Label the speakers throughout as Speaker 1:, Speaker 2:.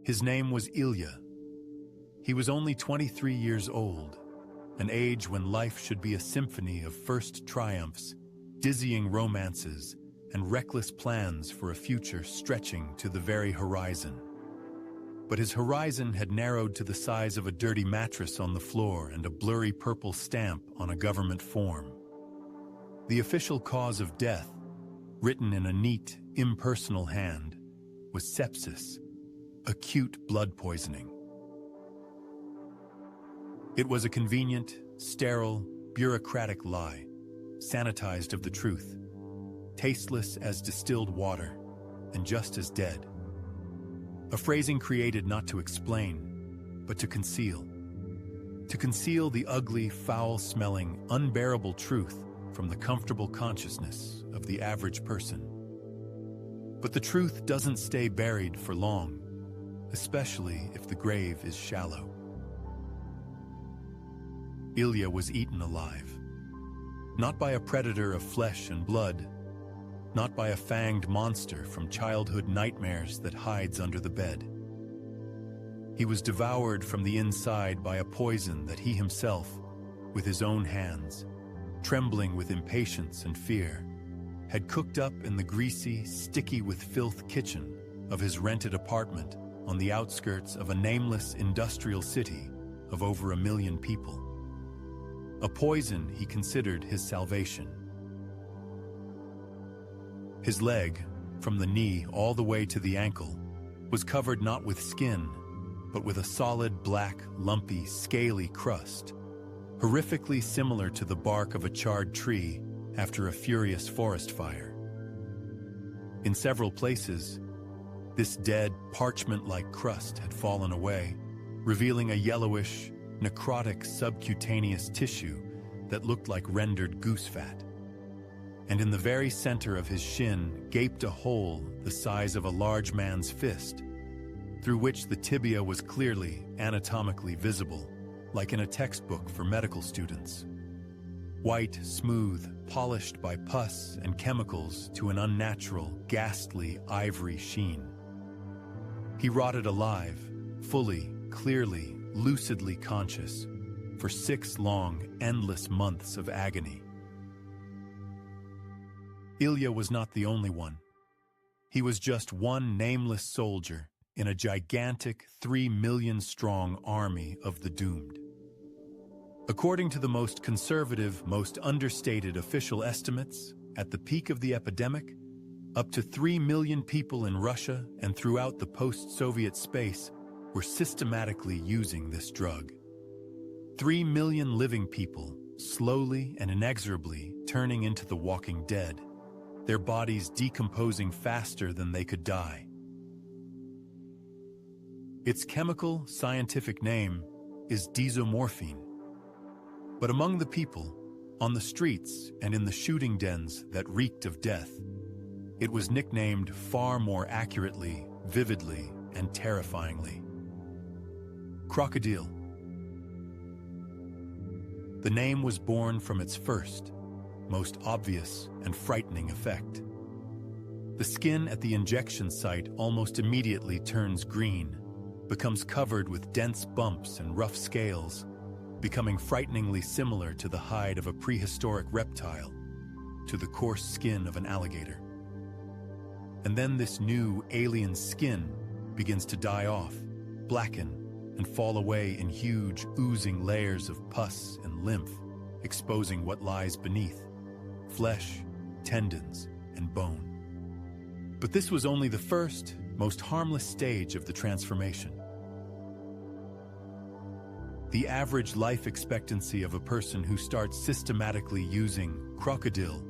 Speaker 1: His name was Ilya. He was only 23 years old, an age when life should be a symphony of first triumphs, dizzying romances, and reckless plans for a future stretching to the very horizon. But his horizon had narrowed to the size of a dirty mattress on the floor and a blurry purple stamp on a government form. The official cause of death, written in a neat, impersonal hand, was sepsis, acute blood poisoning. It was a convenient, sterile, bureaucratic lie, sanitized of the truth, tasteless as distilled water, and just as dead. A phrasing created not to explain, but to conceal. To conceal the ugly, foul-smelling, unbearable truth from the comfortable consciousness of the average person. But the truth doesn't stay buried for long, especially if the grave is shallow. Ilya was eaten alive. Not by a predator of flesh and blood, not by a fanged monster from childhood nightmares that hides under the bed. He was devoured from the inside by a poison that he himself, with his own hands, trembling with impatience and fear, had cooked up in the greasy, sticky with filth kitchen of his rented apartment on the outskirts of a nameless industrial city of over 1 million people. A poison he considered his salvation. His leg, from the knee all the way to the ankle, was covered not with skin, but with a solid, black, lumpy, scaly crust, horrifically similar to the bark of a charred tree after a furious forest fire. In several places, this dead, parchment-like crust had fallen away, revealing a yellowish, necrotic subcutaneous tissue that looked like rendered goose fat. And in the very center of his shin gaped a hole the size of a large man's fist, through which the tibia was clearly, anatomically visible, like in a textbook for medical students. White, smooth, polished by pus and chemicals to an unnatural, ghastly ivory sheen. He rotted alive, fully, clearly, lucidly conscious, for 6 long, endless months of agony. Ilya was not the only one. He was just one nameless soldier in a gigantic 3 million-strong army of the doomed. According to the most conservative, most understated official estimates, at the peak of the epidemic, up to 3 million people in Russia and throughout the post-Soviet space were systematically using this drug. 3 million living people, slowly and inexorably turning into the walking dead, their bodies decomposing faster than they could die. Its chemical, scientific name is dizomorphine. But among the people, on the streets and in the shooting dens that reeked of death, it was nicknamed far more accurately, vividly, and terrifyingly. KROKODIL. The name was born from its first, most obvious and frightening effect. The skin at the injection site almost immediately turns green, becomes covered with dense bumps and rough scales, becoming frighteningly similar to the hide of a prehistoric reptile, to the coarse skin of an alligator. And then this new alien skin begins to die off, blacken, and fall away in huge, oozing layers of pus and lymph, exposing what lies beneath: flesh, tendons, and bone. But this was only the first, most harmless stage of the transformation. The average life expectancy of a person who starts systematically using KROKODIL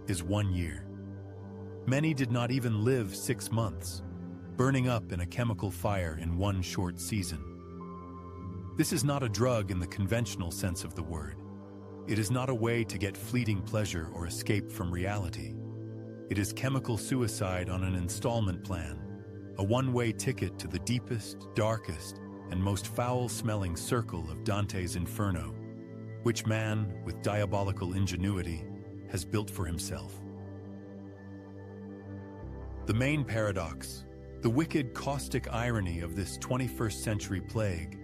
Speaker 1: is 1 year. Many did not even live 6 months, burning up in a chemical fire in one short season. This is not a drug in the conventional sense of the word. It is not a way to get fleeting pleasure or escape from reality. It is chemical suicide on an installment plan, a one-way ticket to the deepest, darkest, and most foul-smelling circle of Dante's Inferno, which man, with diabolical ingenuity, has built for himself. The main paradox, The wicked, caustic irony of this 21st century plague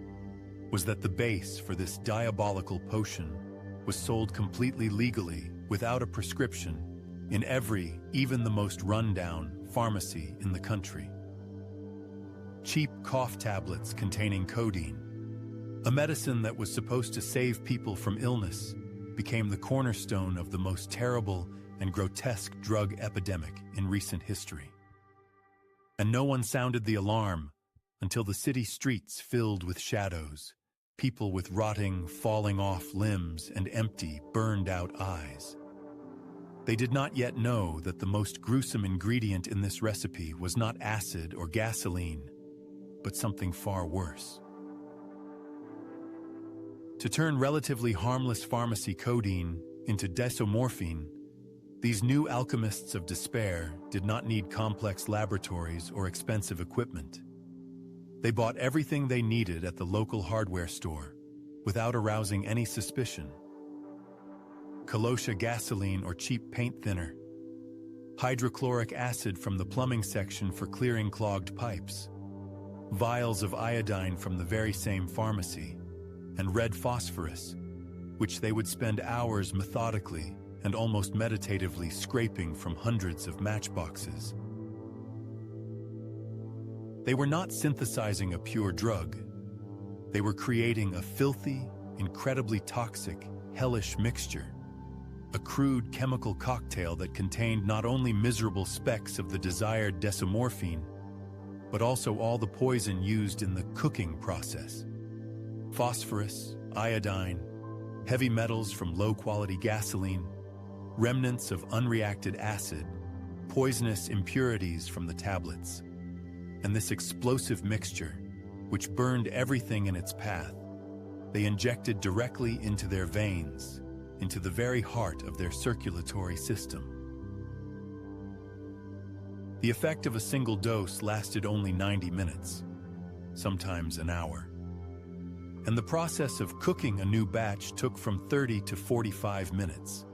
Speaker 1: was that the base for this diabolical potion was sold completely legally, without a prescription, in every, even the most run-down, pharmacy in the country. Cheap cough tablets containing codeine, a medicine that was supposed to save people from illness, became the cornerstone of the most terrible and grotesque drug epidemic in recent history. And no one sounded the alarm until the city streets filled with shadows, people with rotting, falling off limbs and empty, burned-out eyes. They did not yet know that the most gruesome ingredient in this recipe was not acid or gasoline, but something far worse. To turn relatively harmless pharmacy codeine into desomorphine, these new alchemists of despair did not need complex laboratories or expensive equipment. They bought everything they needed at the local hardware store, without arousing any suspicion. Kalosha gasoline or cheap paint thinner, hydrochloric acid from the plumbing section for clearing clogged pipes, vials of iodine from the very same pharmacy, and red phosphorus, which they would spend hours methodically and almost meditatively scraping from hundreds of matchboxes. They were not synthesizing a pure drug. They were creating a filthy, incredibly toxic, hellish mixture, a crude chemical cocktail that contained not only miserable specks of the desired desomorphine, but also all the poison used in the cooking process. Phosphorus, iodine, heavy metals from low-quality gasoline, remnants of unreacted acid, poisonous impurities from the tablets, and this explosive mixture, which burned everything in its path, they injected directly into their veins, into the very heart of their circulatory system. The effect of a single dose lasted only 90 minutes, sometimes an hour. And the process of cooking a new batch took from 30 to 45 minutes.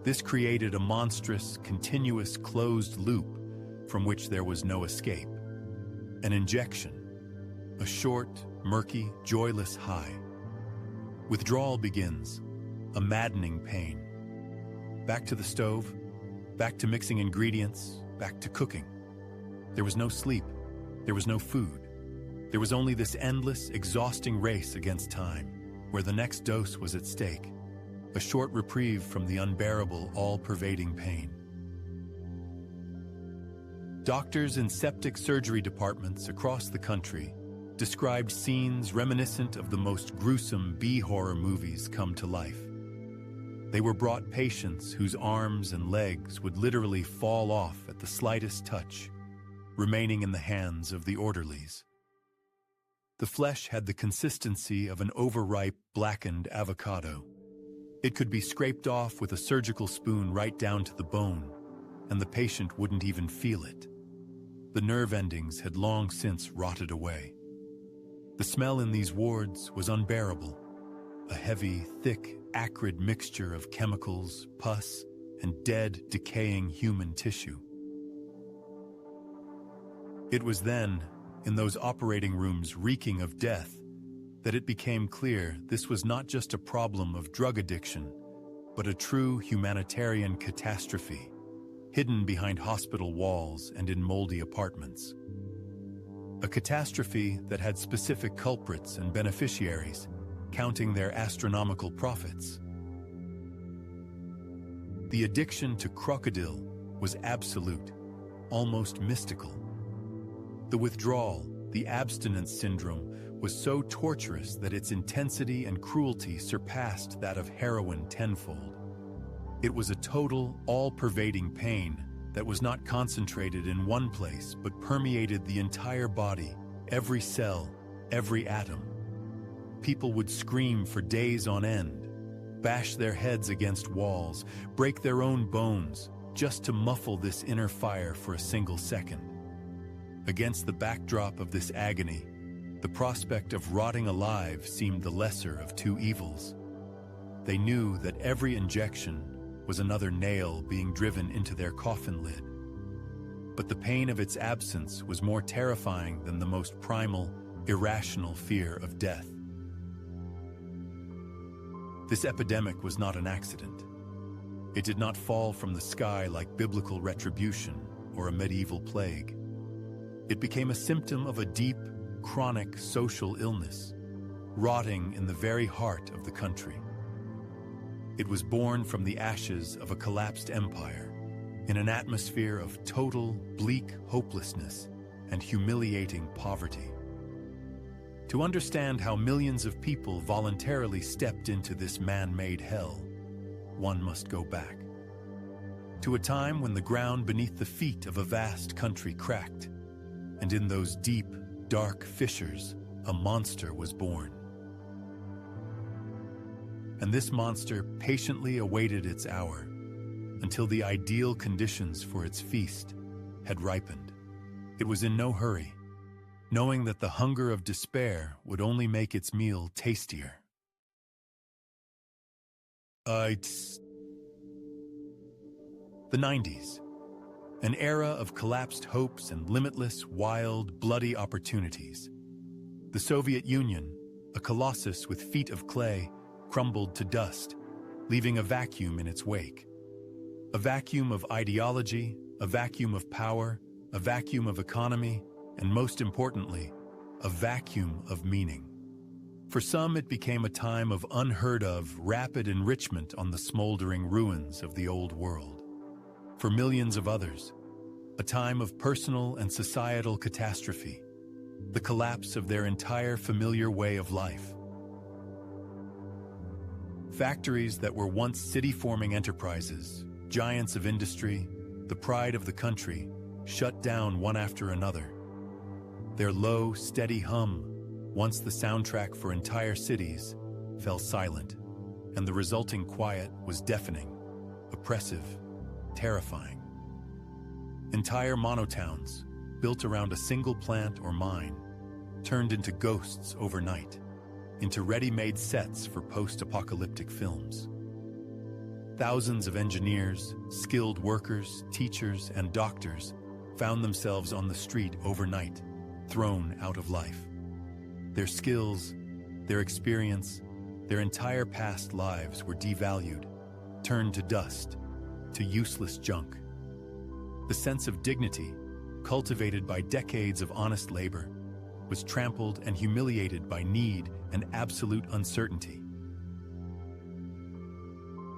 Speaker 1: This created a monstrous, continuous closed loop from which there was no escape. An injection, a short, murky, joyless high. Withdrawal begins, a maddening pain. Back to the stove, back to mixing ingredients, back to cooking. There was no sleep, there was no food. There was only this endless, exhausting race against time, where the next dose was at stake, a short reprieve from the unbearable, all-pervading pain. Doctors in septic surgery departments across the country described scenes reminiscent of the most gruesome B-horror movies come to life. They were brought patients whose arms and legs would literally fall off at the slightest touch, remaining in the hands of the orderlies. The flesh had the consistency of an overripe, blackened avocado. It could be scraped off with a surgical spoon right down to the bone, and the patient wouldn't even feel it. The nerve endings had long since rotted away. The smell in these wards was unbearable, a heavy, thick, acrid mixture of chemicals, pus, and dead, decaying human tissue. It was then, in those operating rooms reeking of death, that it became clear this was not just a problem of drug addiction, but a true humanitarian catastrophe, hidden behind hospital walls and in moldy apartments. A catastrophe that had specific culprits and beneficiaries, counting their astronomical profits. The addiction to KROKODIL was absolute, almost mystical. The withdrawal, the abstinence syndrome, was so torturous that its intensity and cruelty surpassed that of heroin tenfold. It was a total, all-pervading pain that was not concentrated in one place but permeated the entire body, every cell, every atom. People would scream for days on end, bash their heads against walls, break their own bones, just to muffle this inner fire for a single second. Against the backdrop of this agony, the prospect of rotting alive seemed the lesser of two evils. They knew that every injection was another nail being driven into their coffin lid. but the pain of its absence was more terrifying than the most primal, irrational fear of death. This epidemic was not an accident. It did not fall from the sky like biblical retribution or a medieval plague. It became a symptom of a deep, chronic social illness, rotting in the very heart of the country. It was born from the ashes of a collapsed empire, in an atmosphere of total, bleak hopelessness and humiliating poverty. To understand how millions of people voluntarily stepped into this man-made hell, one must go back to a time when the ground beneath the feet of a vast country cracked, and in those deep, dark fissures, a monster was born. And this monster patiently awaited its hour until the ideal conditions for its feast had ripened. It was in no hurry, knowing that the hunger of despair would only make its meal tastier. The 90s, an era of collapsed hopes and limitless, wild, bloody opportunities. The Soviet Union, a colossus with feet of clay, crumbled to dust, leaving a vacuum in its wake. A vacuum of ideology, a vacuum of power, a vacuum of economy, and most importantly, a vacuum of meaning. For some, it became a time of unheard-of, rapid enrichment on the smoldering ruins of the old world. For millions of others, a time of personal and societal catastrophe, the collapse of their entire familiar way of life. Factories that were once city-forming enterprises, giants of industry, the pride of the country, shut down one after another. Their low, steady hum, once the soundtrack for entire cities, fell silent, and the resulting quiet was deafening, oppressive, terrifying. Entire monotowns, built around a single plant or mine, turned into ghosts overnight, into ready-made sets for post-apocalyptic films. Thousands of engineers, skilled workers, teachers, and doctors found themselves on the street overnight, thrown out of life. Their skills, their experience, their entire past lives were devalued, turned to dust, to useless junk. The sense of dignity, cultivated by decades of honest labor, was trampled and humiliated by need and absolute uncertainty.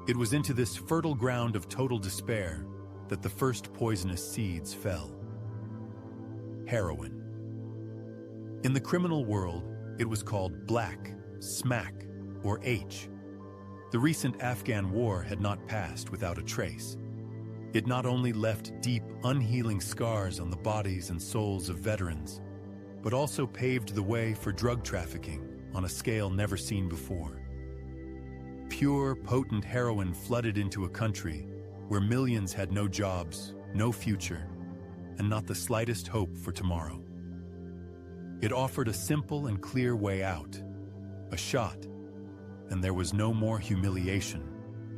Speaker 1: It was into this fertile ground of total despair that the first poisonous seeds fell. Heroin. In the criminal world, it was called black, smack, or H. The recent Afghan war had not passed without a trace. It not only left deep, unhealing scars on the bodies and souls of veterans, but also paved the way for drug trafficking on a scale never seen before. Pure, potent heroin flooded into a country where millions had no jobs, no future, and not the slightest hope for tomorrow. It offered a simple and clear way out, a shot, and there was no more humiliation,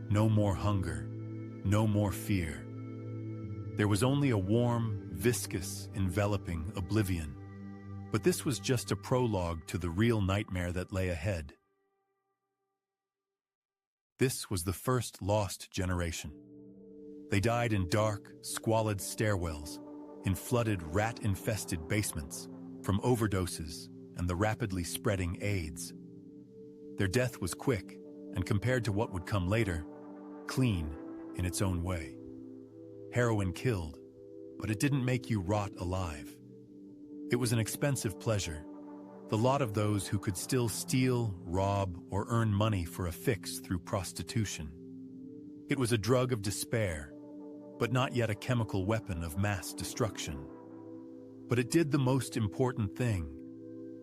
Speaker 1: no more hunger, no more fear. There was only a warm, viscous, enveloping oblivion. But this was just a prologue to the real nightmare that lay ahead. This was the first lost generation. They died in dark, squalid stairwells, in flooded, rat-infested basements, from overdoses and the rapidly spreading AIDS. Their death was quick, and compared to what would come later, clean in its own way. Heroin killed, but it didn't make you rot alive. It was an expensive pleasure, the lot of those who could still steal, rob, or earn money for a fix through prostitution. It was a drug of despair, but not yet a chemical weapon of mass destruction. But it did the most important thing.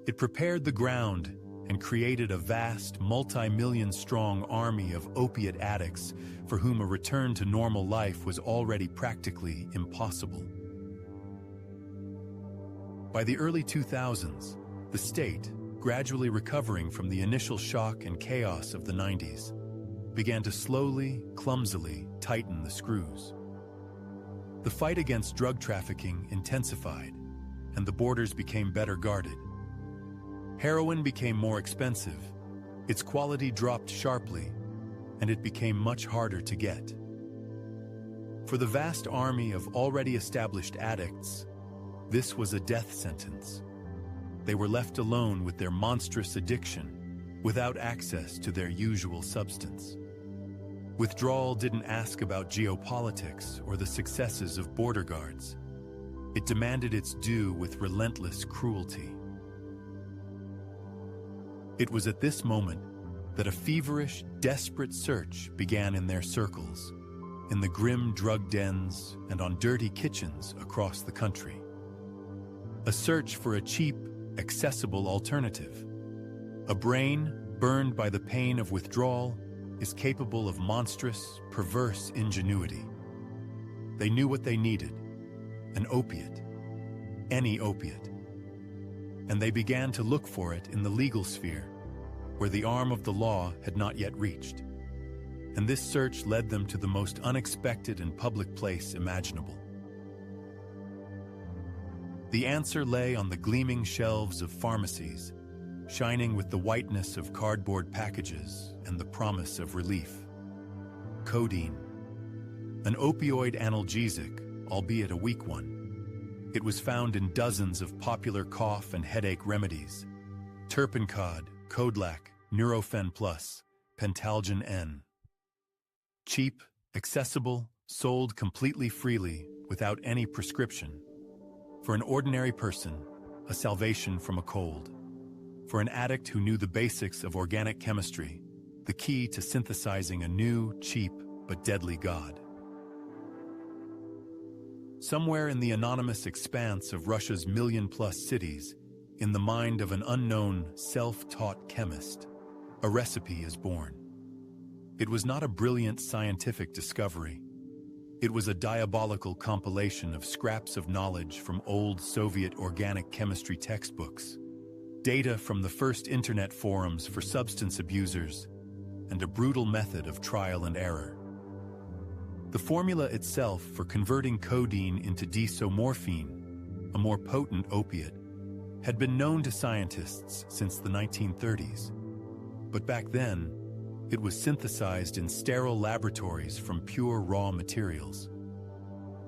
Speaker 1: It prepared the ground and created a vast, multi-million-strong army of opiate addicts for whom a return to normal life was already practically impossible. By the early 2000s, the state, gradually recovering from the initial shock and chaos of the 90s, began to slowly, clumsily tighten the screws. The fight against drug trafficking intensified, and the borders became better guarded. Heroin became more expensive, its quality dropped sharply, and it became much harder to get. For the vast army of already established addicts, this was a death sentence. They were left alone with their monstrous addiction, without access to their usual substance. Withdrawal didn't ask about geopolitics or the successes of border guards. It demanded its due with relentless cruelty. It was at this moment that a feverish, desperate search began in their circles, in the grim drug dens and on dirty kitchens across the country. A search for a cheap, accessible alternative. A brain burned by the pain of withdrawal is capable of monstrous, perverse ingenuity. They knew what they needed, an opiate, any opiate. And they began to look for it in the legal sphere, where the arm of the law had not yet reached. And this search led them to the most unexpected and public place imaginable. The answer lay on the gleaming shelves of pharmacies, shining with the whiteness of cardboard packages and the promise of relief. Codeine, an opioid analgesic, albeit a weak one. It was found in dozens of popular cough and headache remedies: Turpencod, Codlac, Nurofen Plus, Pentalgin N. Cheap, accessible, sold completely freely, without any prescription. For an ordinary person, a salvation from a cold. For an addict who knew the basics of organic chemistry, the key to synthesizing a new, cheap, but deadly god. Somewhere in the anonymous expanse of Russia's million-plus cities, in the mind of an unknown, self-taught chemist, a recipe is born. It was not a brilliant scientific discovery. It was a diabolical compilation of scraps of knowledge from old Soviet organic chemistry textbooks, data from the first internet forums for substance abusers, and a brutal method of trial and error. The formula itself for converting codeine into desomorphine, a more potent opiate, had been known to scientists since the 1930s. But back then, it was synthesized in sterile laboratories from pure raw materials.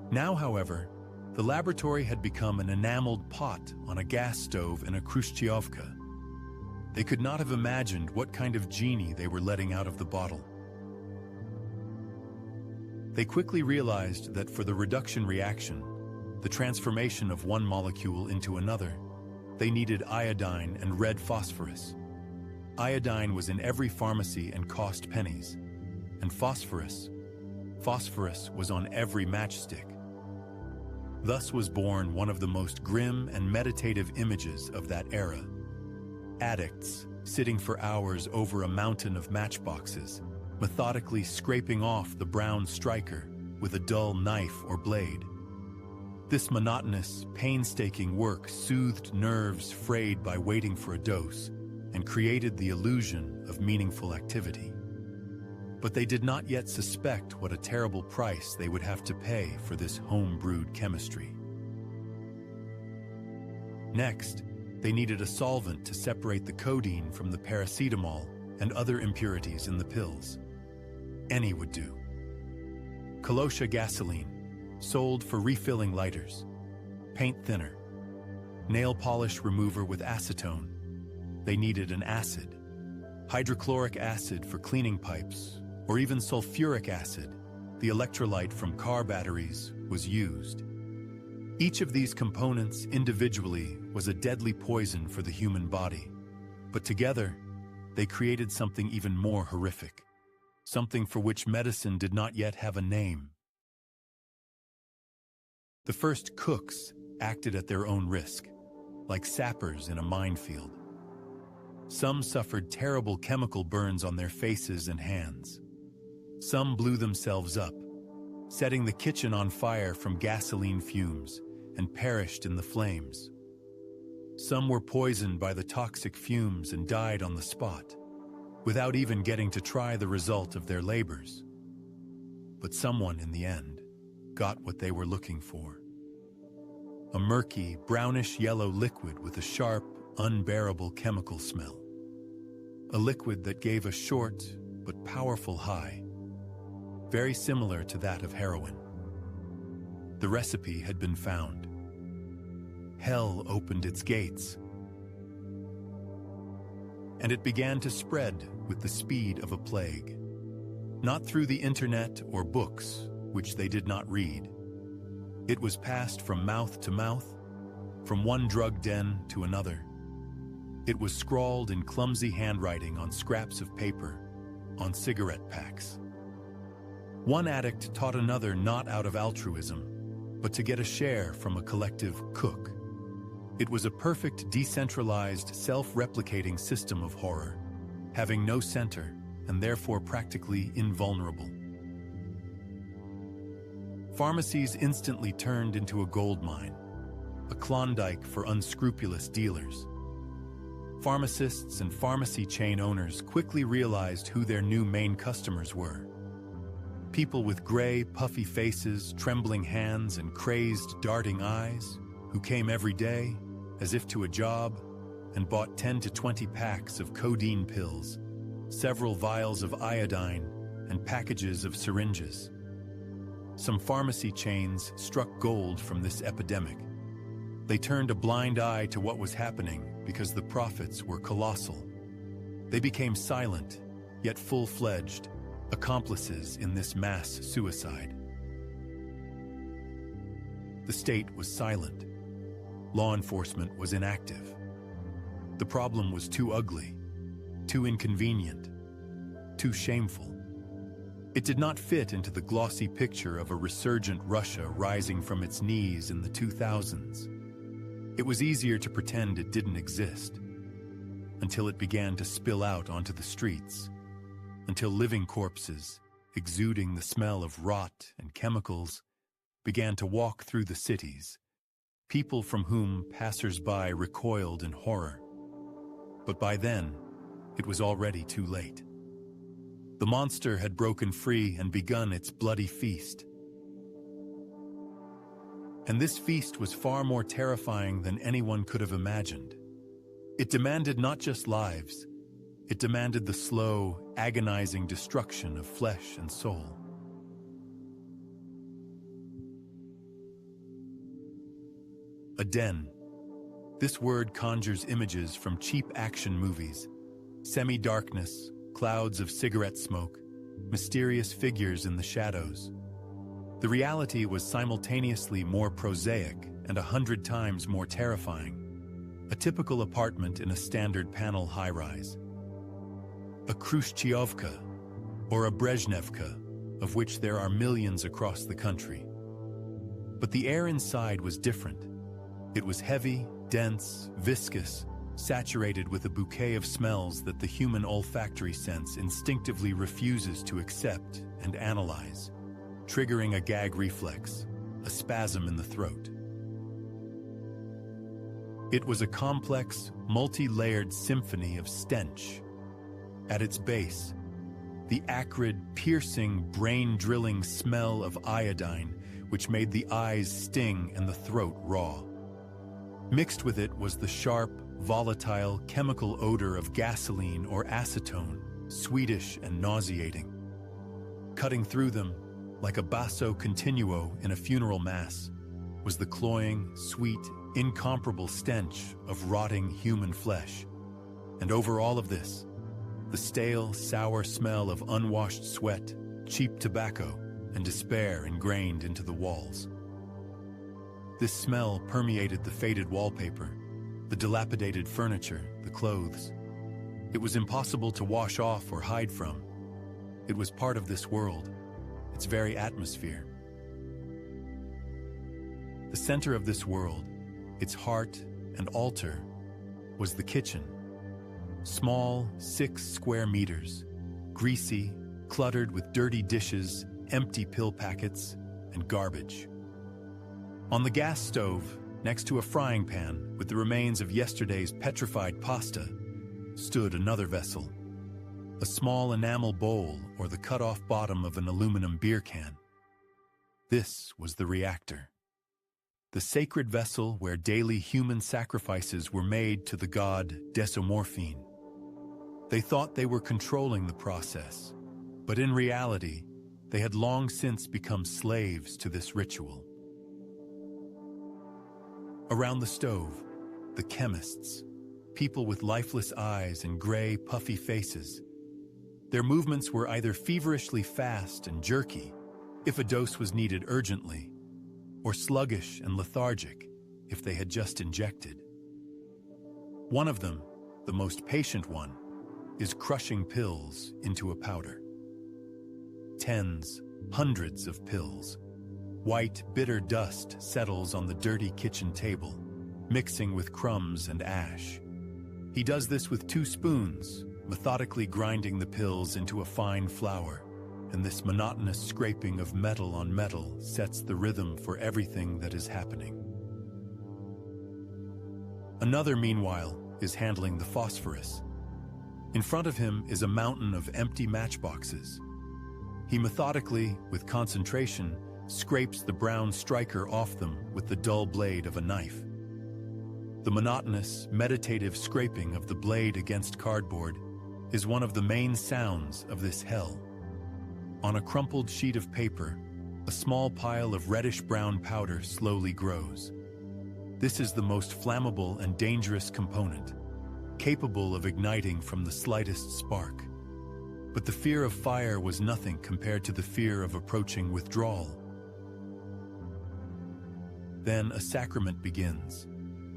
Speaker 1: Now, however, the laboratory had become an enameled pot on a gas stove in a Khrushchevka. They could not have imagined what kind of genie they were letting out of the bottle. They quickly realized that for the reduction reaction, the transformation of one molecule into another, they needed iodine and red phosphorus. Iodine was in every pharmacy and cost pennies, and phosphorus was on every matchstick. Thus was born one of the most grim and meditative images of that era. Addicts, sitting for hours over a mountain of matchboxes, methodically scraping off the brown striker with a dull knife or blade. This monotonous, painstaking work soothed nerves frayed by waiting for a dose and created the illusion of meaningful activity. But they did not yet suspect what a terrible price they would have to pay for this home-brewed chemistry. Next, they needed a solvent to separate the codeine from the paracetamol and other impurities in the pills. Any would do. Kalosha gasoline, sold for refilling lighters. Paint thinner. Nail polish remover with acetone. They needed an acid. Hydrochloric acid for cleaning pipes, or even sulfuric acid, the electrolyte from car batteries, was used. Each of these components individually was a deadly poison for the human body, but together, they created something even more horrific, something for which medicine did not yet have a name. The first cooks acted at their own risk, like sappers in a minefield. Some suffered terrible chemical burns on their faces and hands. Some blew themselves up, setting the kitchen on fire from gasoline fumes, and perished in the flames. Some were poisoned by the toxic fumes and died on the spot, without even getting to try the result of their labors. But someone, in the end, got what they were looking for. A murky, brownish-yellow liquid with a sharp, unbearable chemical smell. A liquid that gave a short but powerful high, very similar to that of heroin. The recipe had been found. Hell opened its gates, and it began to spread with the speed of a plague. Not through the internet or books, which they did not read. It was passed from mouth to mouth, from one drug den to another. It was scrawled in clumsy handwriting on scraps of paper, on cigarette packs. One addict taught another not out of altruism, but to get a share from a collective cook. It was a perfect decentralized, self-replicating system of horror, having no center and therefore practically invulnerable. Pharmacies instantly turned into a gold mine, a Klondike for unscrupulous dealers. Pharmacists and pharmacy chain owners quickly realized who their new main customers were. People with gray, puffy faces, trembling hands, and crazed, darting eyes, who came every day, as if to a job, and bought 10 to 20 packs of codeine pills, several vials of iodine, and packages of syringes. Some pharmacy chains struck gold from this epidemic. They turned a blind eye to what was happening because the profits were colossal. They became silent, yet full-fledged, accomplices in this mass suicide. The state was silent. Law enforcement was inactive. The problem was too ugly, too inconvenient, too shameful. It did not fit into the glossy picture of a resurgent Russia rising from its knees in the 2000s. It was easier to pretend it didn't exist, until it began to spill out onto the streets, until living corpses, exuding the smell of rot and chemicals, began to walk through the cities, people from whom passers-by recoiled in horror. But by then, it was already too late. The monster had broken free and begun its bloody feast. And this feast was far more terrifying than anyone could have imagined. It demanded not just lives, it demanded the slow, agonizing destruction of flesh and soul. A den. This word conjures images from cheap action movies, semi-darkness, clouds of cigarette smoke, mysterious figures in the shadows. The reality was simultaneously more prosaic and 100 times more terrifying. A typical apartment in a standard panel high-rise. A Khrushchevka, or a Brezhnevka, of which there are millions across the country. But the air inside was different. It was heavy, dense, viscous, saturated with a bouquet of smells that the human olfactory sense instinctively refuses to accept and analyze, triggering a gag reflex, a spasm in the throat. It was a complex, multi-layered symphony of stench. At its base, the acrid, piercing, brain-drilling smell of iodine, which made the eyes sting and the throat raw. Mixed with it was the sharp, volatile, chemical odor of gasoline or acetone, sweetish and nauseating. Cutting through them, like a basso continuo in a funeral mass, was the cloying, sweet, incomparable stench of rotting human flesh. And over all of this, the stale, sour smell of unwashed sweat, cheap tobacco, and despair ingrained into the walls. This smell permeated the faded wallpaper, the dilapidated furniture, the clothes. It was impossible to wash off or hide from. It was part of this world, its very atmosphere. The center of this world, its heart and altar, was the kitchen. Small, 6 square meters, greasy, cluttered with dirty dishes, empty pill packets, and garbage. On the gas stove, next to a frying pan with the remains of yesterday's petrified pasta, stood another vessel, a small enamel bowl or the cut-off bottom of an aluminum beer can. This was the reactor, the sacred vessel where daily human sacrifices were made to the god Desomorphine. They thought they were controlling the process, but in reality, they had long since become slaves to this ritual. Around the stove, the chemists, people with lifeless eyes and gray, puffy faces. Their movements were either feverishly fast and jerky, if a dose was needed urgently, or sluggish and lethargic, if they had just injected. One of them, the most patient one, is crushing pills into a powder. Tens, hundreds of pills. White, bitter dust settles on the dirty kitchen table, mixing with crumbs and ash. He does this with 2 spoons, methodically grinding the pills into a fine flour, and this monotonous scraping of metal on metal sets the rhythm for everything that is happening. Another, meanwhile, is handling the phosphorus. In front of him is a mountain of empty matchboxes. He methodically, with concentration, scrapes the brown striker off them with the dull blade of a knife. The monotonous, meditative scraping of the blade against cardboard is one of the main sounds of this hell. On a crumpled sheet of paper, a small pile of reddish-brown powder slowly grows. This is the most flammable and dangerous component, capable of igniting from the slightest spark. But the fear of fire was nothing compared to the fear of approaching withdrawal. Then a sacrament begins,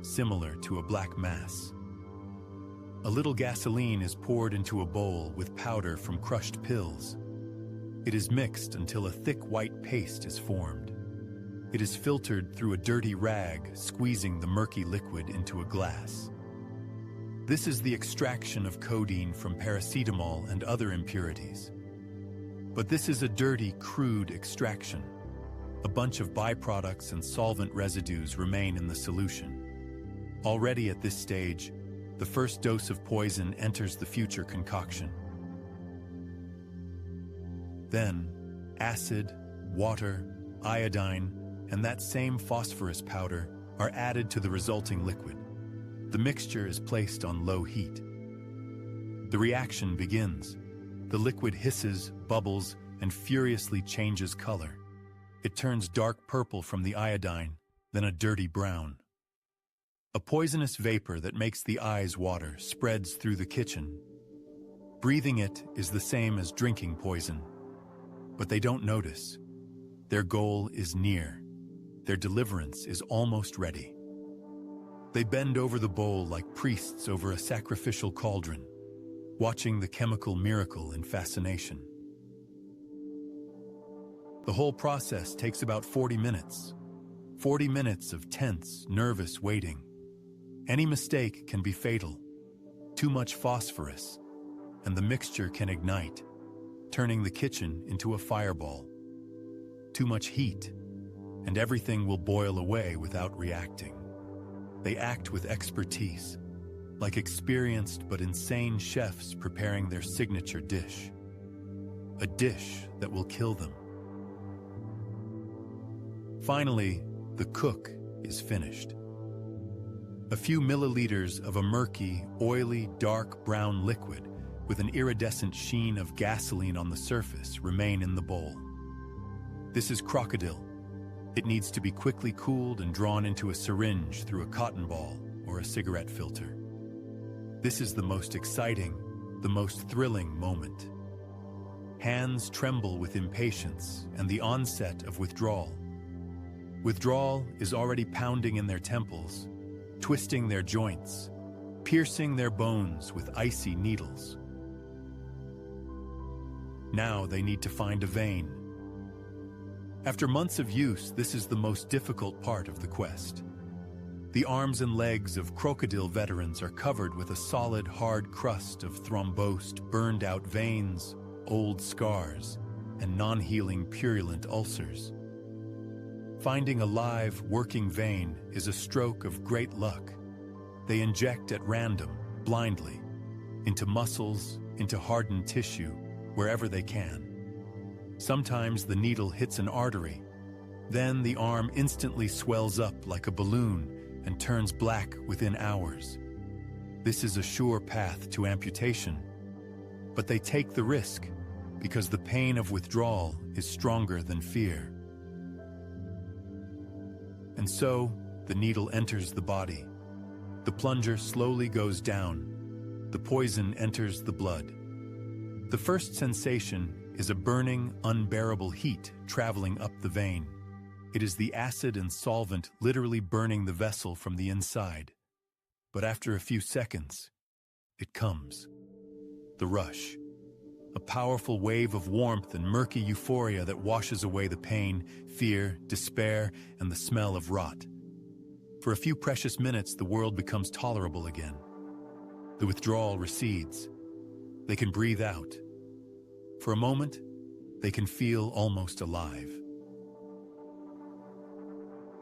Speaker 1: similar to a black mass. A little gasoline is poured into a bowl with powder from crushed pills. It is mixed until a thick white paste is formed. It is filtered through a dirty rag, squeezing the murky liquid into a glass. This is the extraction of codeine from paracetamol and other impurities. But this is a dirty, crude extraction. A bunch of byproducts and solvent residues remain in the solution. Already at this stage, the first dose of poison enters the future concoction. Then, acid, water, iodine, and that same phosphorus powder are added to the resulting liquid. The mixture is placed on low heat. The reaction begins. The liquid hisses, bubbles, and furiously changes color. It turns dark purple from the iodine, then a dirty brown. A poisonous vapor that makes the eyes water spreads through the kitchen. Breathing it is the same as drinking poison. But they don't notice. Their goal is near. Their deliverance is almost ready. They bend over the bowl like priests over a sacrificial cauldron, watching the chemical miracle in fascination. The whole process takes about 40 minutes. 40 minutes of tense, nervous waiting. Any mistake can be fatal. Too much phosphorus, and the mixture can ignite, turning the kitchen into a fireball. Too much heat, and everything will boil away without reacting. They act with expertise, like experienced but insane chefs preparing their signature dish. A dish that will kill them. Finally, the cook is finished. A few milliliters of a murky, oily, dark brown liquid with an iridescent sheen of gasoline on the surface remain in the bowl. This is KROKODIL. It needs to be quickly cooled and drawn into a syringe through a cotton ball or a cigarette filter. This is the most exciting, the most thrilling moment. Hands tremble with impatience and the onset of withdrawal. Withdrawal is already pounding in their temples, twisting their joints, piercing their bones with icy needles. Now they need to find a vein. After months of use, this is the most difficult part of the quest. The arms and legs of KROKODIL veterans are covered with a solid, hard crust of thrombosed, burned-out veins, old scars, and non-healing purulent ulcers. Finding a live, working vein is a stroke of great luck. They inject at random, blindly, into muscles, into hardened tissue, wherever they can. Sometimes the needle hits an artery, Then the arm instantly swells up like a balloon and turns black within hours. This is a sure path to amputation, but they take the risk because the pain of withdrawal is stronger than fear. And so, the needle enters the body. The plunger slowly goes down. The poison enters the blood. The first sensation is a burning, unbearable heat traveling up the vein. It is the acid and solvent literally burning the vessel from the inside. But after a few seconds, it comes. The rush. A powerful wave of warmth and murky euphoria that washes away the pain, fear, despair, and the smell of rot. For a few precious minutes, the world becomes tolerable again. The withdrawal recedes. They can breathe out. For a moment, they can feel almost alive.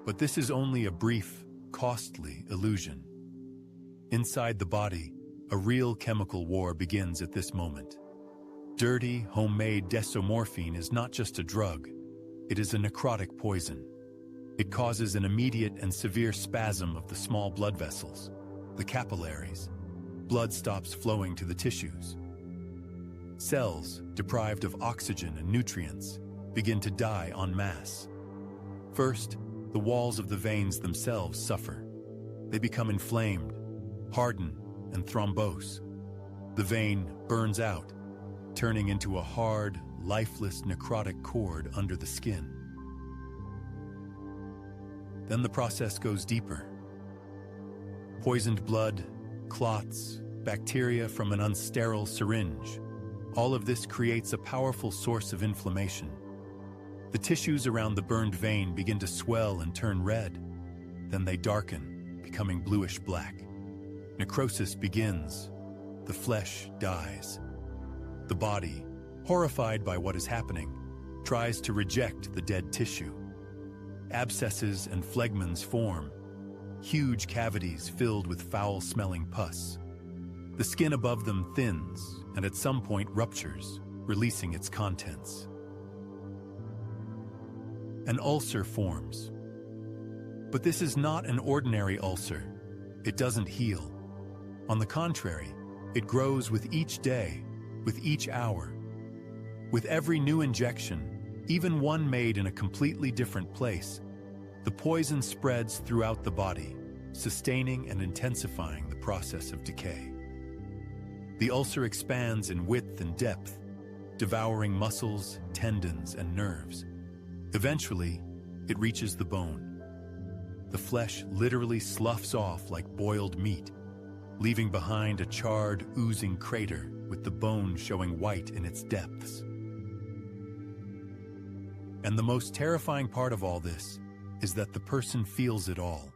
Speaker 1: But this is only a brief, costly illusion. Inside the body, a real chemical war begins at this moment. Dirty, homemade desomorphine is not just a drug, it is a necrotic poison. It causes an immediate and severe spasm of the small blood vessels, the capillaries. Blood stops flowing to the tissues. Cells, deprived of oxygen and nutrients, begin to die en masse. First, the walls of the veins themselves suffer. They become inflamed, harden, and thrombose. The vein burns out, turning into a hard, lifeless necrotic cord under the skin. Then the process goes deeper. Poisoned blood, clots, bacteria from an unsterile syringe. All of this creates a powerful source of inflammation. The tissues around the burned vein begin to swell and turn red. Then they darken, becoming bluish-black. Necrosis begins. The flesh dies. The body, horrified by what is happening, tries to reject the dead tissue. Abscesses and phlegmons form, huge cavities filled with foul-smelling pus. The skin above them thins and at some point ruptures, releasing its contents. An ulcer forms. But this is not an ordinary ulcer. It doesn't heal. On the contrary, it grows with each day, with each hour. With every new injection, even one made in a completely different place, the poison spreads throughout the body, sustaining and intensifying the process of decay. The ulcer expands in width and depth, devouring muscles, tendons, and nerves. Eventually, it reaches the bone. The flesh literally sloughs off like boiled meat, leaving behind a charred, oozing crater with the bone showing white in its depths. And the most terrifying part of all this is that the person feels it all.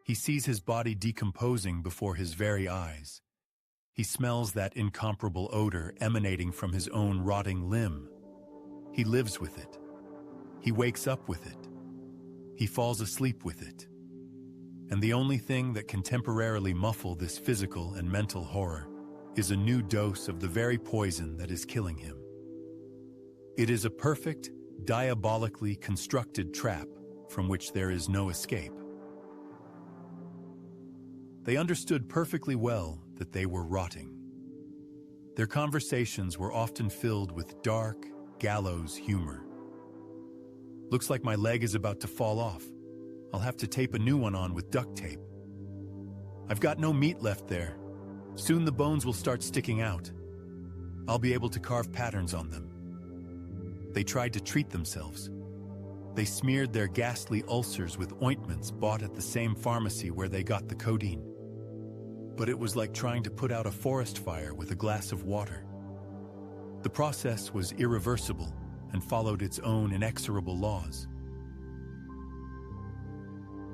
Speaker 1: He sees his body decomposing before his very eyes. He smells that incomparable odor emanating from his own rotting limb. He lives with it. He wakes up with it. He falls asleep with it. And the only thing that can temporarily muffle this physical and mental horror is a new dose of the very poison that is killing him. It is a perfect, diabolically constructed trap from which there is no escape. They understood perfectly well that they were rotting. Their conversations were often filled with dark, gallows humor. Looks like my leg is about to fall off. I'll have to tape a new one on with duct tape. I've got no meat left there. Soon the bones will start sticking out. I'll be able to carve patterns on them. They tried to treat themselves. They smeared their ghastly ulcers with ointments bought at the same pharmacy where they got the codeine. But it was like trying to put out a forest fire with a glass of water. The process was irreversible and followed its own inexorable laws.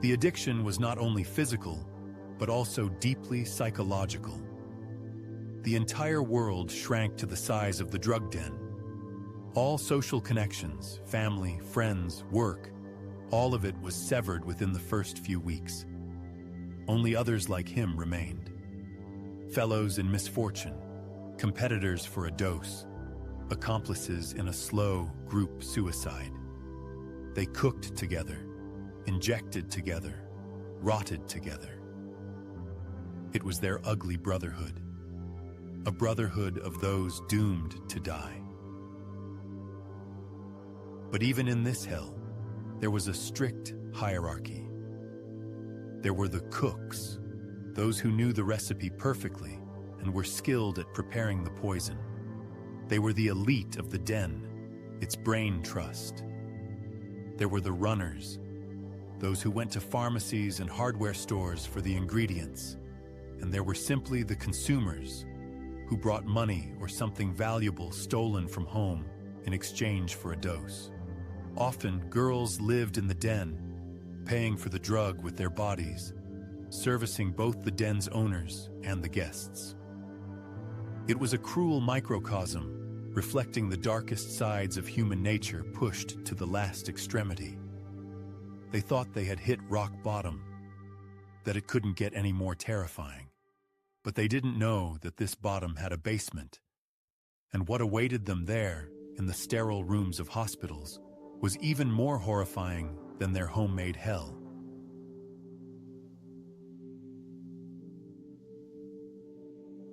Speaker 1: The addiction was not only physical, but also deeply psychological. The entire world shrank to the size of the drug den. All social connections, family, friends, work, all of it was severed within the first few weeks. Only others like him remained. Fellows in misfortune, competitors for a dose, accomplices in a slow group suicide. They cooked together, injected together, rotted together. It was their ugly brotherhood, a brotherhood of those doomed to die. But even in this hell, there was a strict hierarchy. There were the cooks, those who knew the recipe perfectly and were skilled at preparing the poison. They were the elite of the den, its brain trust. There were the runners, those who went to pharmacies and hardware stores for the ingredients. And there were simply the consumers, who brought money or something valuable stolen from home in exchange for a dose. Often, girls lived in the den, paying for the drug with their bodies, servicing both the den's owners and the guests. It was a cruel microcosm, reflecting the darkest sides of human nature pushed to the last extremity. They thought they had hit rock bottom, that it couldn't get any more terrifying. But they didn't know that this bottom had a basement, and what awaited them there, in the sterile rooms of hospitals, was even more horrifying than their homemade hell.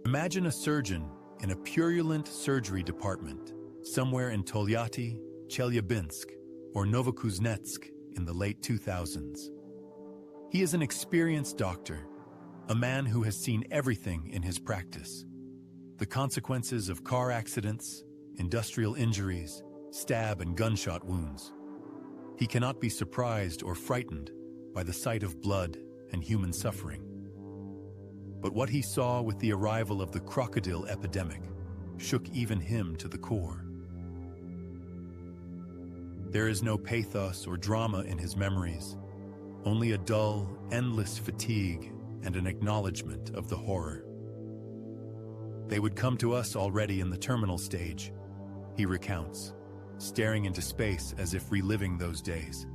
Speaker 1: Imagine a surgeon in a purulent surgery department somewhere in Tolyatti, Chelyabinsk, or Novokuznetsk in the late 2000s. He is an experienced doctor, a man who has seen everything in his practice: the consequences of car accidents, industrial injuries, stab and gunshot wounds. He cannot be surprised or frightened by the sight of blood and human suffering. But what he saw with the arrival of the crocodile epidemic shook even him to the core. There is no pathos or drama in his memories, only a dull, endless fatigue and an acknowledgement of the horror. They would come to us already in the terminal stage, he recounts, staring into space as if reliving those days.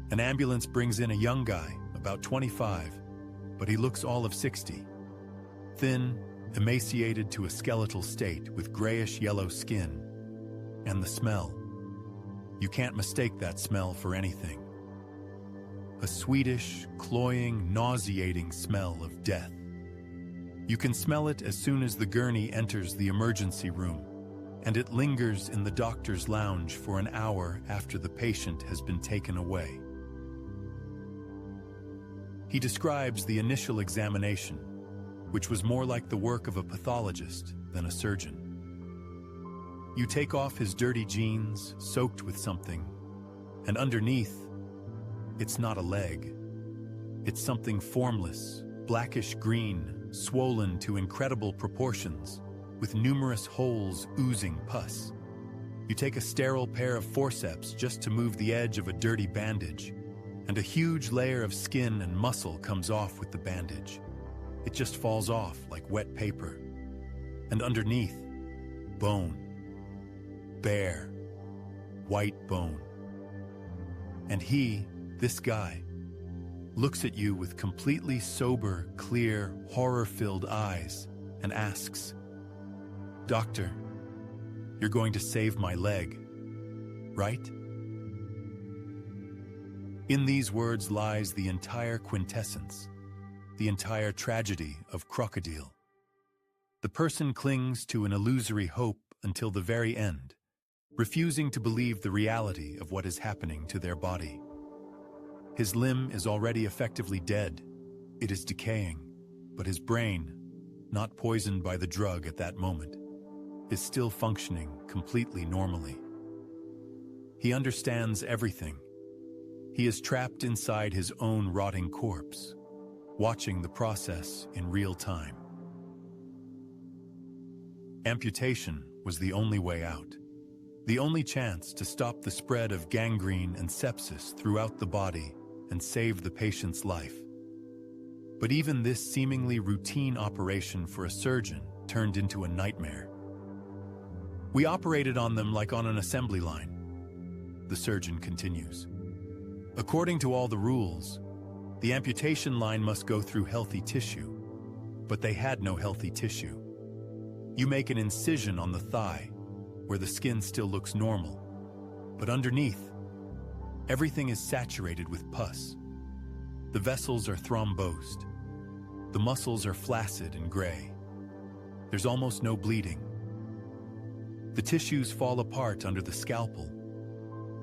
Speaker 1: An ambulance brings in a young guy, about 25, but he looks all of 60. Thin, emaciated to a skeletal state with grayish-yellow skin. And the smell. You can't mistake that smell for anything. A sweetish, cloying, nauseating smell of death. You can smell it as soon as the gurney enters the emergency room, and it lingers in the doctor's lounge for an hour after the patient has been taken away. He describes the initial examination, which was more like the work of a pathologist than a surgeon. You take off his dirty jeans, soaked with something, and underneath, it's not a leg. It's something formless, blackish green, swollen to incredible proportions, with numerous holes oozing pus. You take a sterile pair of forceps just to move the edge of a dirty bandage, and a huge layer of skin and muscle comes off with the bandage. It just falls off like wet paper. And underneath, bone. Bare, white bone. And he, this guy, looks at you with completely sober, clear, horror-filled eyes and asks, "Doctor, you're going to save my leg, right?" In these words lies the entire quintessence, the entire tragedy of KROKODIL. The person clings to an illusory hope until the very end, refusing to believe the reality of what is happening to their body. His limb is already effectively dead. It is decaying, but his brain, not poisoned by the drug at that moment, is still functioning completely normally. He understands everything. He is trapped inside his own rotting corpse, watching the process in real time. Amputation was the only way out, the only chance to stop the spread of gangrene and sepsis throughout the body and save the patient's life. But even this seemingly routine operation for a surgeon turned into a nightmare. "We operated on them like on an assembly line," the surgeon continues. "According to all the rules, the amputation line must go through healthy tissue, but they had no healthy tissue. You make an incision on the thigh, where the skin still looks normal, but underneath, Everything is saturated with pus. The vessels are thrombosed. The muscles are flaccid and gray. There's almost no bleeding. The tissues fall apart under the scalpel.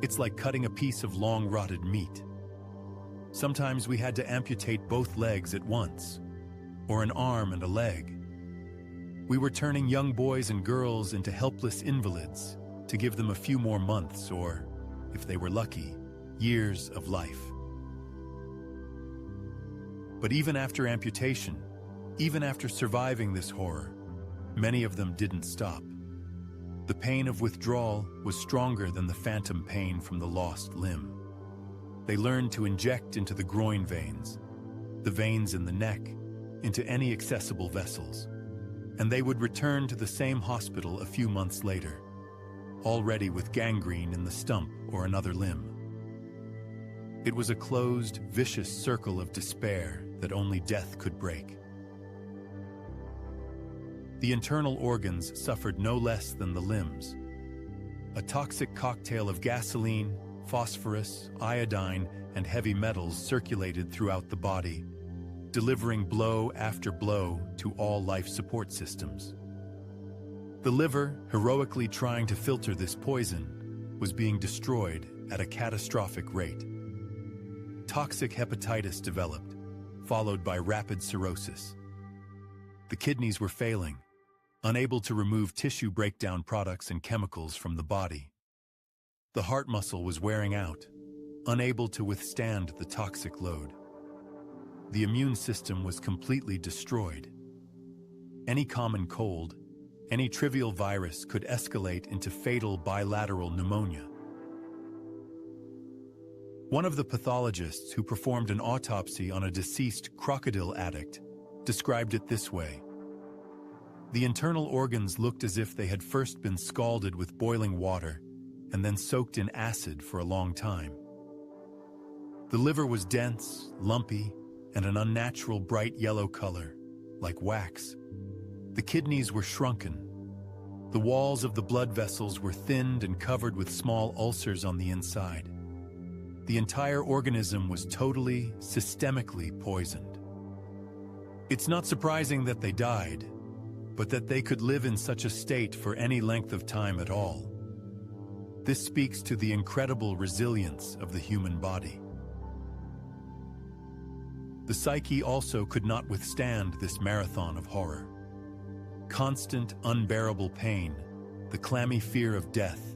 Speaker 1: It's like cutting a piece of long-rotted meat. Sometimes we had to amputate both legs at once, or an arm and a leg. We were turning young boys and girls into helpless invalids to give them a few more months or, if they were lucky, years of life. But even after amputation, even after surviving this horror, many of them didn't stop. The pain of withdrawal was stronger than the phantom pain from the lost limb. They learned to inject into the groin veins, the veins in the neck, into any accessible vessels, and they would return to the same hospital a few months later, already with gangrene in the stump or another limb. It was a closed, vicious circle of despair that only death could break. The internal organs suffered no less than the limbs. A toxic cocktail of gasoline, phosphorus, iodine, and heavy metals circulated throughout the body, delivering blow after blow to all life support systems. The liver, heroically trying to filter this poison, was being destroyed at a catastrophic rate. Toxic hepatitis developed, followed by rapid cirrhosis. The kidneys were failing, unable to remove tissue breakdown products and chemicals from the body. The heart muscle was wearing out, unable to withstand the toxic load. The immune system was completely destroyed. Any common cold, any trivial virus could escalate into fatal bilateral pneumonia. One of the pathologists who performed an autopsy on a deceased KROKODIL addict described it this way: the internal organs looked as if they had first been scalded with boiling water and then soaked in acid for a long time. The liver was dense, lumpy, and an unnatural bright yellow color, like wax. The kidneys were shrunken. The walls of the blood vessels were thinned and covered with small ulcers on the inside. The entire organism was totally, systemically poisoned. It's not surprising that they died, but that they could live in such a state for any length of time at all. This speaks to the incredible resilience of the human body. The psyche also could not withstand this marathon of horror. Constant, unbearable pain, the clammy fear of death,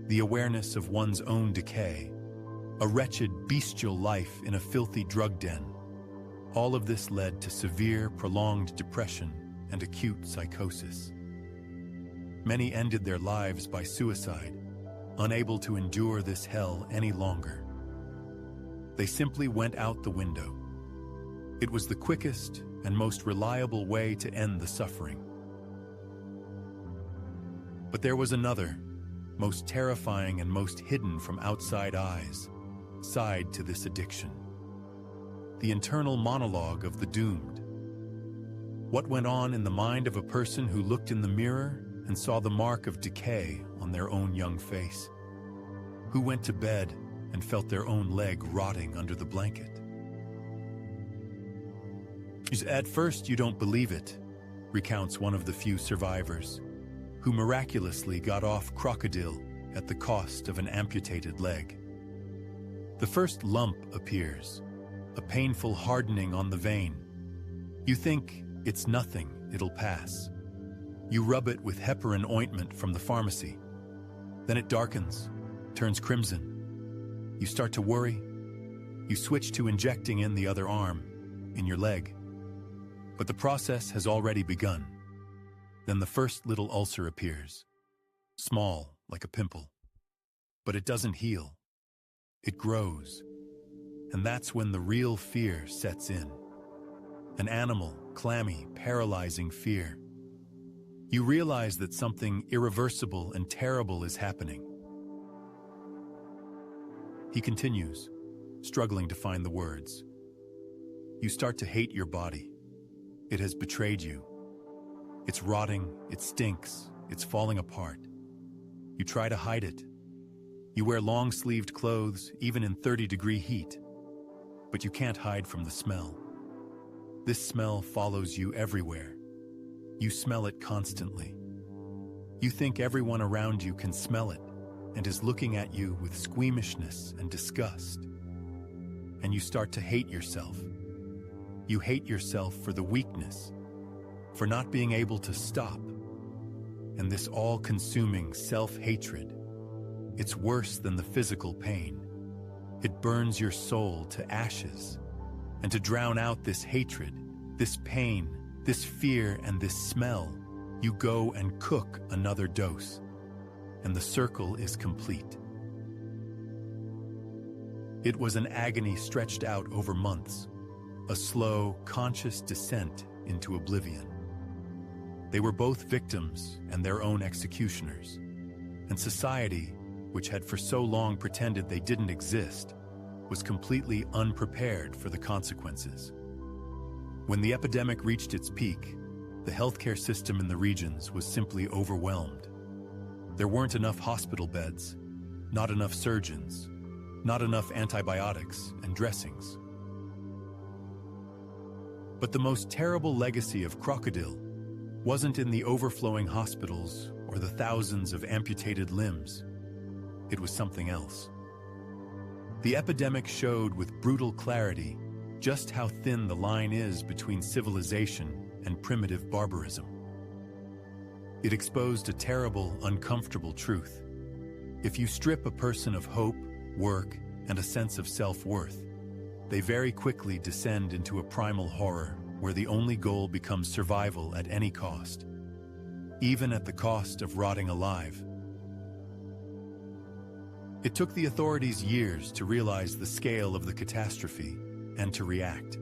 Speaker 1: the awareness of one's own decay, a wretched, bestial life in a filthy drug den. All of this led to severe, prolonged depression and acute psychosis. Many ended their lives by suicide, unable to endure this hell any longer. They simply went out the window. It was the quickest and most reliable way to end the suffering. But there was another, most terrifying and most hidden from outside eyes, side to this addiction. The internal monologue of the doomed. What went on in the mind of a person who looked in the mirror and saw the mark of decay on their own young face? Who went to bed and felt their own leg rotting under the blanket? At first you don't believe it, recounts one of the few survivors, who miraculously got off KROKODIL at the cost of an amputated leg. The first lump appears, a painful hardening on the vein. You think it's nothing, it'll pass. You rub it with heparin ointment from the pharmacy. Then it darkens, turns crimson. You start to worry. You switch to injecting in the other arm, in your leg. But the process has already begun. Then the first little ulcer appears, small like a pimple. But it doesn't heal. It grows. And that's when the real fear sets in. An animal, clammy, paralyzing fear. You realize that something irreversible and terrible is happening. He continues, struggling to find the words. You start to hate your body. It has betrayed you. It's rotting, it stinks, it's falling apart. You try to hide it. You wear long-sleeved clothes, even in 30-degree heat. But you can't hide from the smell. This smell follows you everywhere. You smell it constantly. You think everyone around you can smell it and is looking at you with squeamishness and disgust. And you start to hate yourself. You hate yourself for the weakness, for not being able to stop. And this all-consuming self-hatred, it's worse than the physical pain. It burns your soul to ashes. And to drown out this hatred, this pain, this fear, and this smell, you go and cook another dose. And the circle is complete. It was an agony stretched out over months, a slow, conscious descent into oblivion. They were both victims and their own executioners. And society, which had for so long pretended they didn't exist, was completely unprepared for the consequences. When the epidemic reached its peak, the healthcare system in the regions was simply overwhelmed. There weren't enough hospital beds, not enough surgeons, not enough antibiotics and dressings. But the most terrible legacy of KROKODIL wasn't in the overflowing hospitals or the thousands of amputated limbs. It was something else. The epidemic showed with brutal clarity just how thin the line is between civilization and primitive barbarism. It exposed a terrible, uncomfortable truth. If you strip a person of hope, work, and a sense of self-worth, they very quickly descend into a primal horror where the only goal becomes survival at any cost, even at the cost of rotting alive. It took the authorities years to realize the scale of the catastrophe and to react.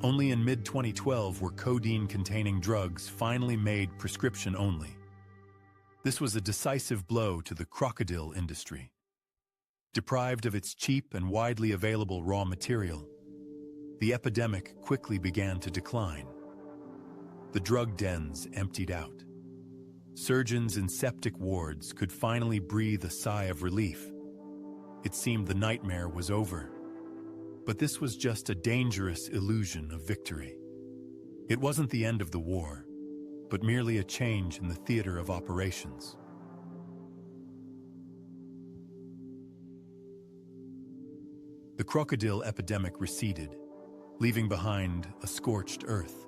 Speaker 1: Only in mid-2012 were codeine-containing drugs finally made prescription only. This was a decisive blow to the KROKODIL industry. Deprived of its cheap and widely available raw material, the epidemic quickly began to decline. The drug dens emptied out. Surgeons in septic wards could finally breathe a sigh of relief. It seemed the nightmare was over. But this was just a dangerous illusion of victory. It wasn't the end of the war, but merely a change in the theater of operations. The KROKODIL epidemic receded, leaving behind a scorched earth.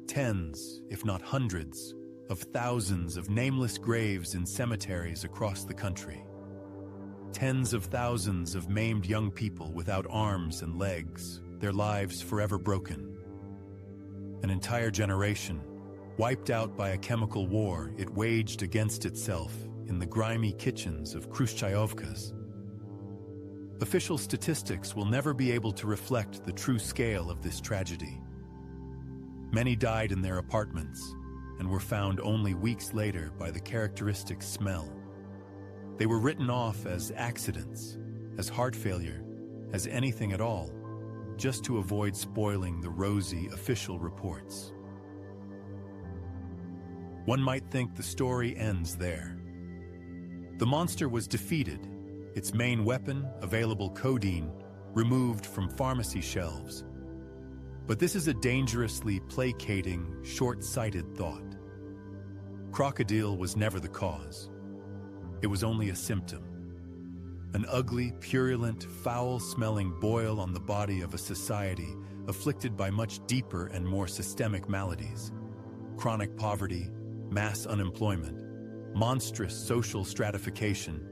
Speaker 1: Tens, if not hundreds, of thousands of nameless graves in cemeteries across the country. Tens of thousands of maimed young people without arms and legs, their lives forever broken. An entire generation, wiped out by a chemical war it waged against itself in the grimy kitchens of Khrushchevkas. Official statistics will never be able to reflect the true scale of this tragedy. Many died in their apartments and were found only weeks later by the characteristic smell. They were written off as accidents, as heart failure, as anything at all, just to avoid spoiling the rosy official reports. One might think the story ends there. The monster was defeated, its main weapon, available codeine, removed from pharmacy shelves. But this is a dangerously placating, short-sighted thought. KROKODIL was never the cause. It was only a symptom. An ugly, purulent, foul-smelling boil on the body of a society afflicted by much deeper and more systemic maladies. Chronic poverty, mass unemployment, monstrous social stratification,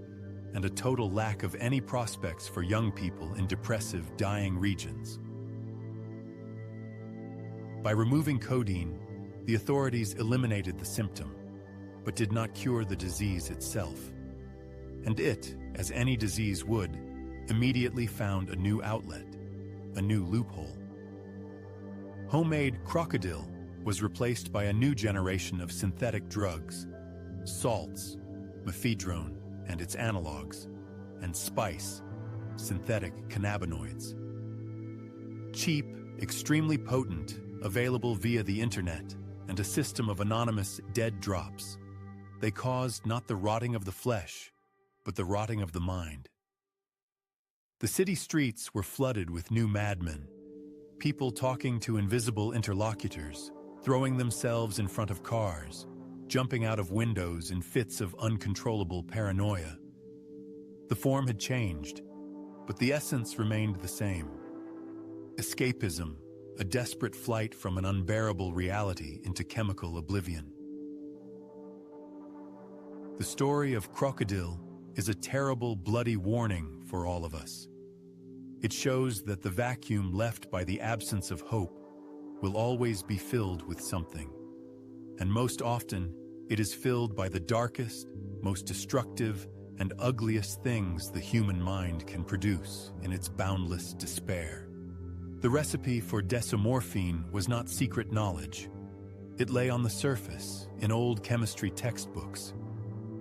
Speaker 1: and a total lack of any prospects for young people in depressive, dying regions. By removing codeine, the authorities eliminated the symptom, but did not cure the disease itself. And it, as any disease would, immediately found a new outlet, a new loophole. Homemade KROKODIL was replaced by a new generation of synthetic drugs, salts, mephedrone and its analogs, and spice, synthetic cannabinoids. Cheap, extremely potent, available via the internet, and a system of anonymous dead drops. They caused not the rotting of the flesh, but the rotting of the mind. The city streets were flooded with new madmen, people talking to invisible interlocutors, throwing themselves in front of cars, jumping out of windows in fits of uncontrollable paranoia. The form had changed, but the essence remained the same. Escapism, a desperate flight from an unbearable reality into chemical oblivion. The story of KROKODIL is a terrible, bloody warning for all of us. It shows that the vacuum left by the absence of hope will always be filled with something. And most often, it is filled by the darkest, most destructive, and ugliest things the human mind can produce in its boundless despair. The recipe for desomorphine was not secret knowledge. It lay on the surface in old chemistry textbooks.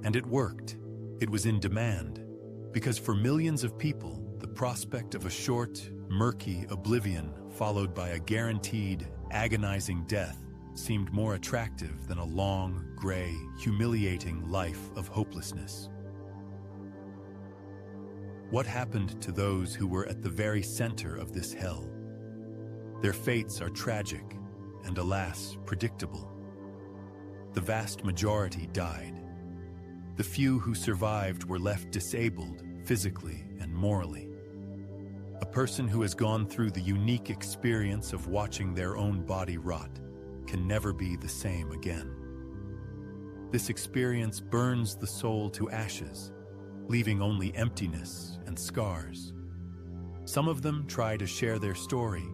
Speaker 1: And it worked. It was in demand. Because for millions of people, the prospect of a short, murky oblivion followed by a guaranteed, agonizing death seemed more attractive than a long, gray, humiliating life of hopelessness. What happened to those who were at the very center of this hell? Their fates are tragic and, alas, predictable. The vast majority died. The few who survived were left disabled physically and morally. A person who has gone through the unique experience of watching their own body rot can never be the same again. This experience burns the soul to ashes, leaving only emptiness and scars. Some of them try to share their story,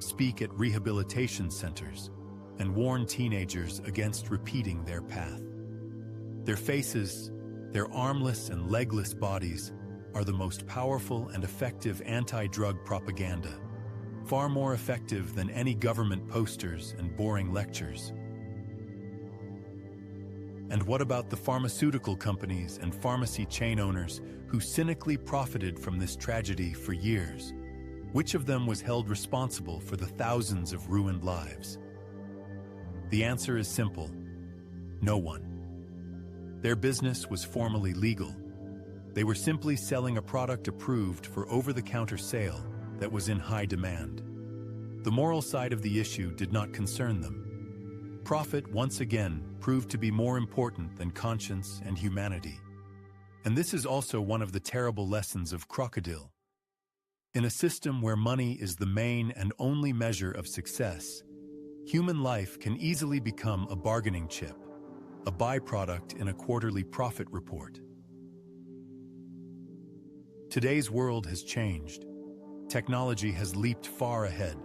Speaker 1: speak at rehabilitation centers, and warn teenagers against repeating their path. Their faces, their armless and legless bodies, are the most powerful and effective anti-drug propaganda, far more effective than any government posters and boring lectures. And what about the pharmaceutical companies and pharmacy chain owners who cynically profited from this tragedy for years? Which of them was held responsible for the thousands of ruined lives? The answer is simple: no one. Their business was formally legal. They were simply selling a product approved for over-the-counter sale that was in high demand. The moral side of the issue did not concern them. Profit, once again, proved to be more important than conscience and humanity. And this is also one of the terrible lessons of KROKODIL. In a system where money is the main and only measure of success, human life can easily become a bargaining chip, a byproduct in a quarterly profit report. Today's world has changed. Technology has leaped far ahead.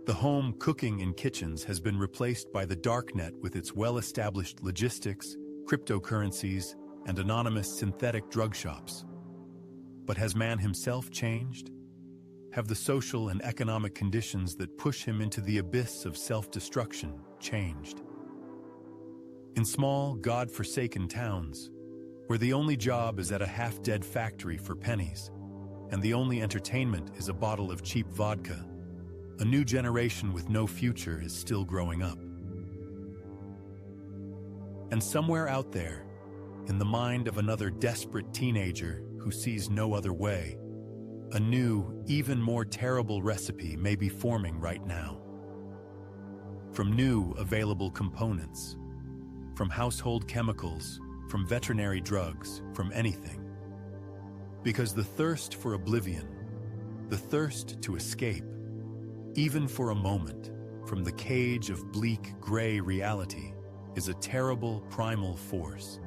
Speaker 1: The home cooking in kitchens has been replaced by the darknet with its well-established logistics, cryptocurrencies, and anonymous synthetic drug shops. But has man himself changed? Have the social and economic conditions that push him into the abyss of self-destruction changed? In small, God-forsaken towns, where the only job is at a half-dead factory for pennies, and the only entertainment is a bottle of cheap vodka, a new generation with no future is still growing up. And somewhere out there, in the mind of another desperate teenager who sees no other way, a new, even more terrible recipe may be forming right now. From new available components, from household chemicals, from veterinary drugs, from anything. Because the thirst for oblivion, the thirst to escape, even for a moment, from the cage of bleak, gray reality, is a terrible primal force,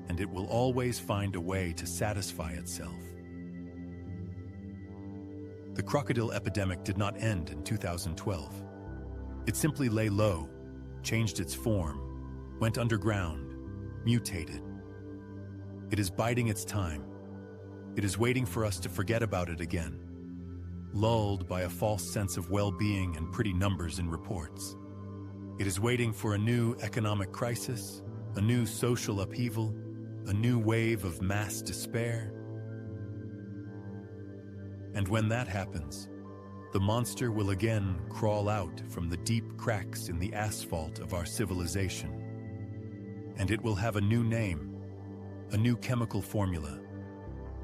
Speaker 1: and it will always find a way to satisfy itself. The KROKODIL epidemic did not end in 2012. It simply lay low, changed its form, went underground, mutated. It is biding its time. It is waiting for us to forget about it again, lulled by a false sense of well-being and pretty numbers in reports. It is waiting for a new economic crisis, a new social upheaval, a new wave of mass despair. And when that happens, the monster will again crawl out from the deep cracks in the asphalt of our civilization. And it will have a new name, a new chemical formula,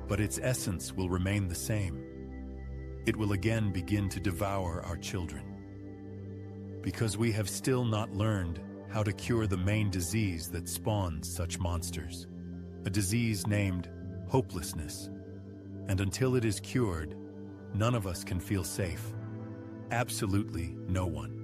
Speaker 1: but its essence will remain the same. It will again begin to devour our children. Because we have still not learned how to cure the main disease that spawns such monsters, a disease named hopelessness. And until it is cured, none of us can feel safe. Absolutely no one.